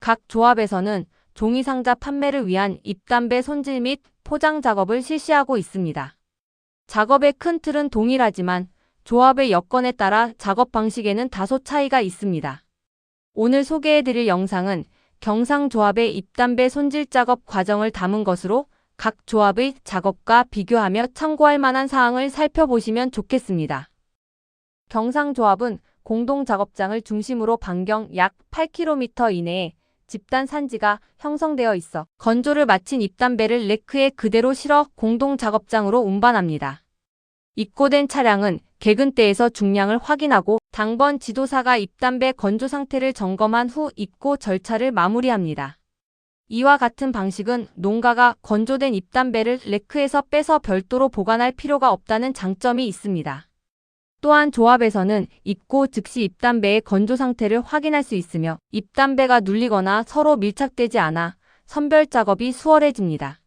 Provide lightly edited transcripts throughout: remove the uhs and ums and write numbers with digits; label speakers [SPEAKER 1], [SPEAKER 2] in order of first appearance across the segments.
[SPEAKER 1] 각 조합에서는 종이상자 판매를 위한 잎담배 손질 및 포장 작업을 실시하고 있습니다. 작업의 큰 틀은 동일하지만 조합의 여건에 따라 작업 방식에는 다소 차이가 있습니다. 오늘 소개해드릴 영상은 경상조합의 잎담배 손질 작업 과정을 담은 것으로 각 조합의 작업과 비교하며 참고할 만한 사항을 살펴보시면 좋겠습니다. 경상조합은 공동작업장을 중심으로 반경 약 8km 이내에 집단 산지가 형성되어 있어 건조를 마친 잎담배를 레크에 그대로 실어 공동작업장으로 운반합니다. 입고된 차량은 개근대에서 중량을 확인하고 당번 지도사가 잎담배 건조 상태를 점검한 후 입고 절차를 마무리합니다. 이와 같은 방식은 농가가 건조된 잎담배를 레크에서 빼서 별도로 보관할 필요가 없다는 장점이 있습니다. 또한 조합에서는 입고 즉시 잎담배의 건조 상태를 확인할 수 있으며 잎담배가 눌리거나 서로 밀착되지 않아 선별 작업이 수월해집니다.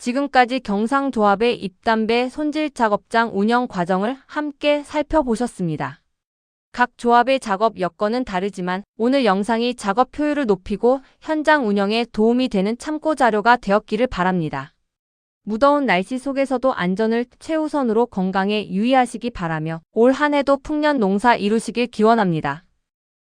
[SPEAKER 1] 지금까지 경상조합의 잎담배 손질 작업장 운영 과정을 함께 살펴보셨습니다. 각 조합의 작업 여건은 다르지만 오늘 영상이 작업 효율을 높이고 현장 운영에 도움이 되는 참고 자료가 되었기를 바랍니다. 무더운 날씨 속에서도 안전을 최우선으로 건강에 유의하시기 바라며 올 한 해도 풍년 농사 이루시길 기원합니다.